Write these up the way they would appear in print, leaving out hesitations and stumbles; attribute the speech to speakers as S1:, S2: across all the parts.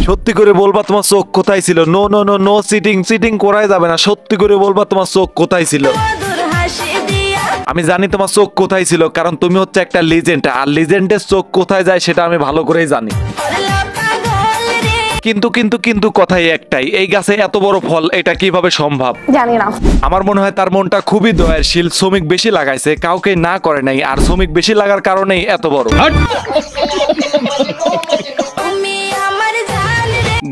S1: সত্যি করে বলবা তোমার চোখ কোথায় ছিল? No no no no, cheating cheating করাই যাবে না। সত্যি করে বলবা তোমার চোখ কোথায় ছিল? আমি জানি তোমার চোখ কোথায় ছিল, কারণ তুমি হচ্ছে একটা লিজেন্ড, আর লিজেন্ডের চোখ কোথায় যায় সেটা আমি ভালো করেই জানি। কিন্তু কিন্তু কিন্তু কথাই একটাই, এই গাছে এত বড় ফল এটা কিভাবে সম্ভব?
S2: জানি না।
S1: আমার মনে হয় তার মনটা খুবই দয়াশীল, শ্রমিক বেশি লাগাইছে, কাউকে না করে নাই, আর শ্রমিক বেশি লাগার কারণেই এত বড়।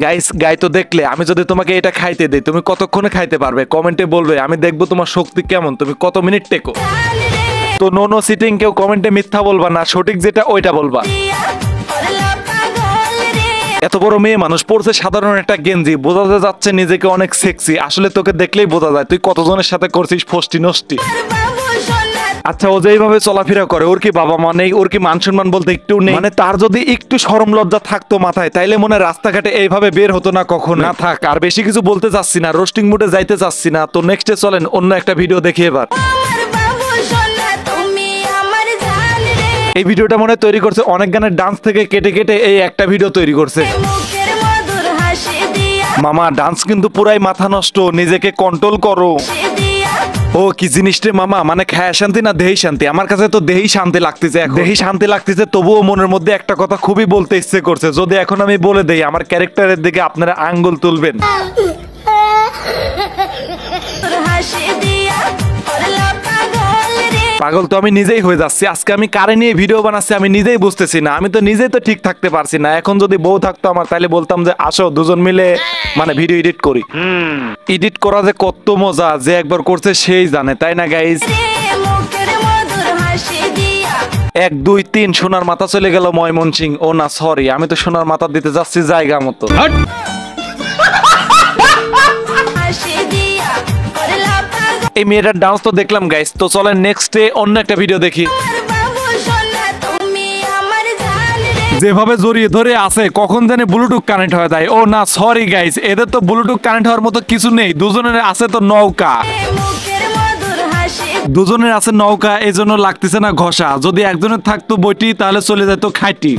S1: গাইস, গাই তো দেখলে, আমি যদি তোমাকে এটা খাইতে দেই তুমি কতক্ষণে খাইতে পারবে? কমেন্টে বলবে, আমি দেখবো তোমার শক্তি কেমন, তুমি কত মিনিট টেকো। তো নো নো সিটিং, কেউ কমেন্টে মিথ্যা বলবা না, সঠিক যেটা ওইটা বলবা। এত বড় মেয়ে মানুষ পড়ছে সাধারণ একটা গেঞ্জি, বোঝাতে যাচ্ছে নিজেকে অনেক সেক্সি, আসলে তোকে দেখলেই বোঝা যায় তুই কতজনের সাথে করছিস ফষ্টি নষ্টি। আচ্ছা, ও যেইভাবে চলাফেরা করে, ওর কি বাবা মা নেই? ওর কি মান সম্মান বলতে একটু নেই? মানে তার যদি একটু শরম লজ্জা থাকতো মাথায়, তাইলে মনে রাস্তাঘাটে এইভাবে বের হতো না কখনো। না থাক, আর বেশি কিছু বলতে চাচ্ছি না, রোস্টিং মুডে যাইতে চাচ্ছি না। তো নেক্সটে চলেন অন্য একটা ভিডিও দেখি এবার। এই ভিডিওটা মনে তৈরি করছে অনেক গানের ডান্স থেকে কেটে কেটে এই একটা ভিডিও তৈরি করছে। মামা ডান্স কিন্তু পুরাই মাথা নষ্ট, নিজেকে কন্ট্রোল করো। ও কি জিনিস রে মামা, মানে খায়া শান্তি না দেহি শান্তি? আমার কাছে তো দেহি শান্তি লাগতেছে, এখন দেহি শান্তি লাগতেছে, তবুও মনের মধ্যে একটা কথা খুবই বলতে ইচ্ছে করছে। যদি এখন আমি বলে দেই, আমার ক্যারেক্টারের দিকে আপনারা আঙ্গুল তুলবেন। পাগল তো আমি নিজেই হয়ে যাচ্ছি। আজকে আমি কারে নিয়ে ভিডিও বানাচ্ছি আমি নিজেই বুঝতেছি না। আমি তো নিজেই তো ঠিক থাকতে পারছি না। এখন যদি বউ থাকতো আমার, তাহলে বলতাম যে আসো দুজন মিলে মানে ভিডিও এডিট করি। এডিট করা যে কত মজা, যে একবার করছে সেই জানে, তাই না গাইজ? 1 2 3 সোনার মাথা চলে গেল ময়মনসিং। ও না সরি, আমি তো সোনার মাথা দিতে যাচ্ছি জায়গা মতো। এই মেয়েটার ডান্স তো দেখলাম গাইস, তো চলেন নেক্সটে অন্য একটা ভিডিও দেখি। যেভাবে জড়িয়ে ধরে আছে, কখন জানে ব্লুটুথ কানেক্ট হয়ে যায়। ও না সরি গাইস, এদের তো ব্লুটুথ কানেক্ট হওয়ার মতো কিছু নেই। দুজনের আছে তো নৌকা, দুজনের আছে নৌকা, এই জন্য লাগতেছে না ঘষা। যদি একজনের থাকতো বইটি, তাহলে চলে যেত খাইটি।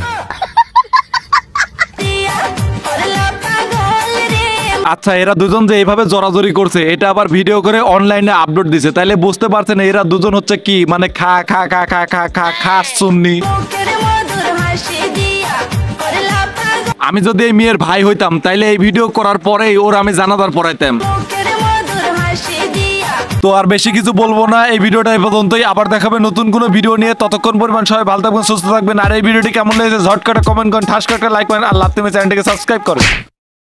S1: আচ্ছা, এরা দুজন যে এইভাবে জড়াজড়ি করছে, এটা আবার ভিডিও করে অনলাইনে আপলোড দিছে, তাইলে বুঝতে পারছেন এরা দুজন হচ্ছে কি, মানে খা খা খা খা খা খা খা সুন্নি। আমি যদি এই মেয়ের ভাই হইতাম, তাইলে এই ভিডিও করার পরেই ওর আমি জানাজার পড়াইতাম। তো আর বেশি কিছু বলবো না, এই ভিডিওটা এই পর্যন্তই। আবার দেখাবে নতুন কোনো ভিডিও নিয়ে। ততক্ষণ পরিমাণ সবাই ভালো থাকবেন, সুস্থ থাকবেন। আর এই ভিডিওটি কেমন লেগেছে ঝটকাটা কমেন্ট করেন, ঠাস করে লাইক করেন, আর লাভ তুমি চ্যানেলটিকে সাবস্ক্রাইব করেন।